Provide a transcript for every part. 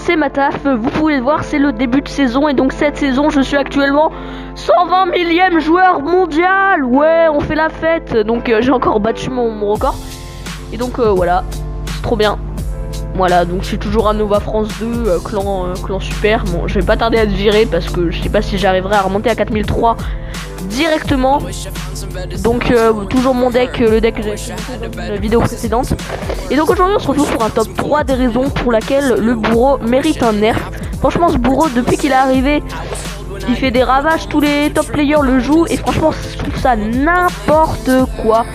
commencer ma taf, vous pouvez le voir, c'est le début de saison et donc cette saison je suis actuellement 120 millième joueur mondial. Ouais, on fait la fête, donc j'ai encore battu mon record. Et donc voilà, c'est trop bien. Voilà, donc je suis toujours à Nova France 2, clan super. Bon, je vais pas tarder à être viré parce que je sais pas si j'arriverai à remonter à 4003 directement. Donc toujours mon deck, le deck que j'avais fait dans la vidéo précédente. Et donc aujourd'hui on se retrouve pour un top 3 des raisons pour laquelle le bourreau mérite un nerf. Franchement ce bourreau depuis qu'il est arrivé, il fait des ravages, tous les top players le jouent et franchement je trouve ça n'importe quoi.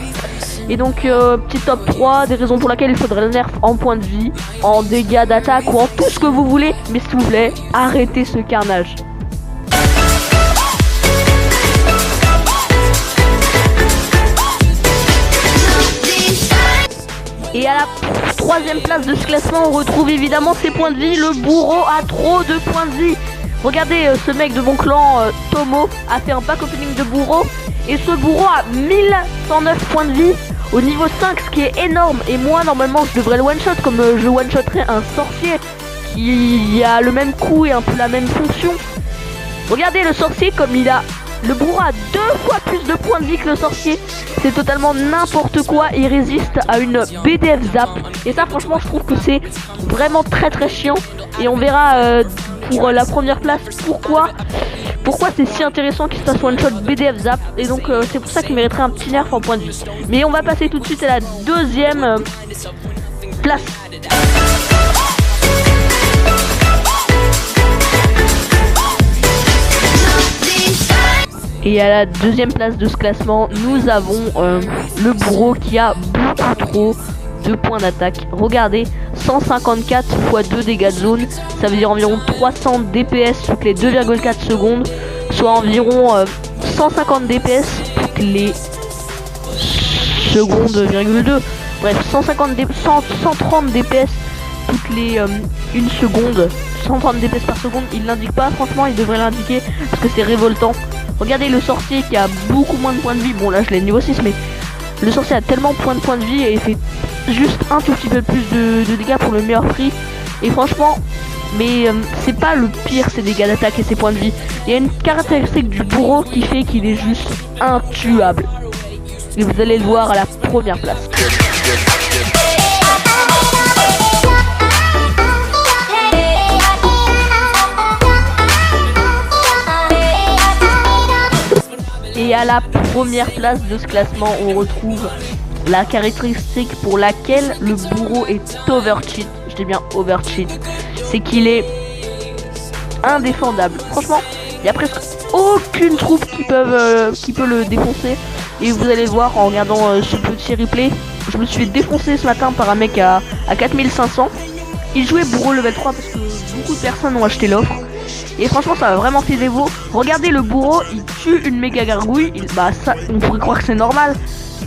Et donc petit top 3 des raisons pour lesquelles il faudrait le nerf en point de vie, en dégâts d'attaque ou en tout ce que vous voulez. Mais s'il vous plaît, arrêtez ce carnage. Et à la troisième place de ce classement, on retrouve évidemment ses points de vie. Le bourreau a trop de points de vie. Regardez, ce mec de mon clan, Tomo, a fait un pack opening de bourreau. Et ce bourreau a 1109 points de vie au niveau 5, ce qui est énorme. Et moi, normalement, je devrais le one-shot comme je one-shotterais un sorcier qui a le même coup et un peu la même fonction. Regardez le sorcier comme il a... Le bourreau a 2 fois plus de points de vie que le sorcier. C'est totalement n'importe quoi. Il résiste à une BDF zap. Et ça franchement je trouve que c'est vraiment très chiant. Et on verra pour la première place pourquoi c'est si intéressant qu'il se fasse one shot BDF zap. Et donc c'est pour ça qu'il mériterait un petit nerf en point de vie. Mais on va passer tout de suite à la deuxième place. Et à la deuxième place de ce classement, nous avons le bourreau qui a beaucoup trop de points d'attaque. Regardez, 154 x 2 dégâts de zone, ça veut dire environ 300 DPS toutes les 2,4 secondes, soit environ 150 DPS toutes les secondes, 2. Bref, 130 DPS toutes les 1 seconde, 130 DPS par seconde. Il l'indique pas, franchement il devrait l'indiquer parce que c'est révoltant. Regardez le sorcier qui a beaucoup moins de points de vie. Bon là je l'ai niveau 6 mais le sorcier a tellement de points de vie et il fait juste un tout petit peu plus de dégâts pour le meilleur prix. Et franchement, mais c'est pas le pire ces dégâts d'attaque et ses points de vie. Il y a une caractéristique du bourreau qui fait qu'il est juste intuable. Et vous allez le voir à la première place. Et à la première place de ce classement, on retrouve la caractéristique pour laquelle le bourreau est overcheat. Je dis bien overcheat. C'est qu'il est indéfendable. Franchement, il y a presque aucune troupe qui peut le défoncer. Et vous allez voir en regardant ce petit replay. Je me suis fait défoncer ce matin par un mec à 4500. Il jouait bourreau level 3 parce que beaucoup de personnes ont acheté l'offre. Et franchement ça m'a vraiment fait dévot. Regardez le bourreau, il tue une méga gargouille. Bah ça, on pourrait croire que c'est normal.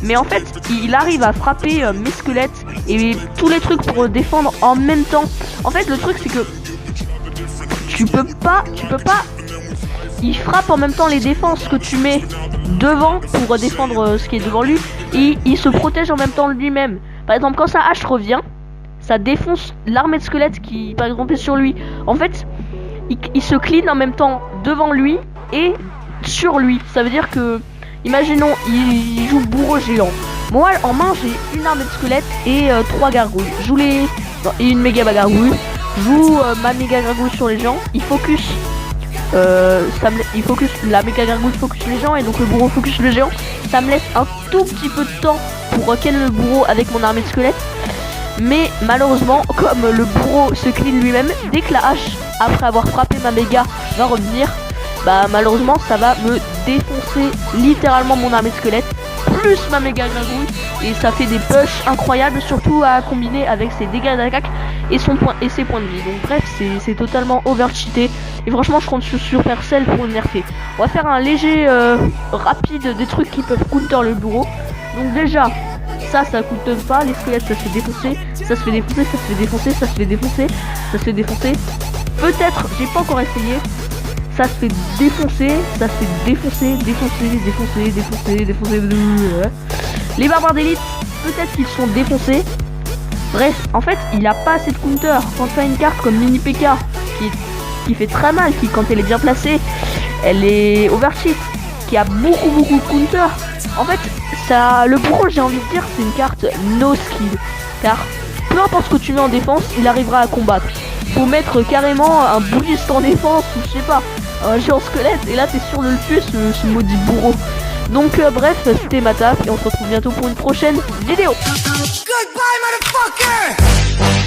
Mais en fait, il arrive à frapper mes squelettes et tous les trucs pour défendre en même temps. En fait le truc c'est que tu peux pas. Il frappe en même temps les défenses que tu mets devant pour défendre ce qui est devant lui. Et il se protège en même temps lui-même. Par exemple quand sa hache revient, ça défonce l'armée de squelettes qui par exemple est sur lui. En fait il se clean en même temps devant lui et sur lui. Ça veut dire que, imaginons, il joue bourreau géant. Moi en main j'ai une armée de squelettes et 3 gargouilles. Je joue et une méga gargouille. Je joue ma méga gargouille sur les gens. Il focus. La méga gargouille focus les gens et donc le bourreau focus le géant. Ça me laisse un tout petit peu de temps pour kill le bourreau avec mon armée de squelettes. Mais malheureusement, comme le bourreau se clean lui-même, dès que la hache, après avoir frappé ma méga, va revenir, bah malheureusement ça va me défoncer littéralement mon armée de squelette, plus ma méga gargouille, et ça fait des pushs incroyables, surtout à combiner avec ses dégâts d'attaque et ses points de vie. Donc bref, c'est totalement overcheaté, et franchement je compte sur Supercell pour le nerfer. On va faire un léger rapide des trucs qui peuvent counter le bourreau. Donc déjà, ça coûte pas, les squelettes ça se fait défoncer, ça se fait défoncer, ça se fait défoncer, ça se fait défoncer, ça se fait défoncer. Peut-être, j'ai pas encore essayé, ça se fait défoncer, ça se fait défoncer. Les barbares d'élite, peut-être qu'ils sont défoncés. Bref, en fait, il a pas assez de counter. Quand tu as une carte comme Mini PK qui fait très mal, qui quand elle est bien placée, elle est overcheat, qui a beaucoup de counter. En fait, ça, le pro, j'ai envie de dire, c'est une carte no skill, car peu importe ce que tu mets en défense, il arrivera à combattre. Faut mettre carrément un bouddhiste en défense ou je sais pas, un géant squelette, et là t'es sûr de le tuer, ce maudit bourreau. Donc bref, c'était ma taf et on se retrouve bientôt pour une prochaine vidéo. Goodbye, motherfucker!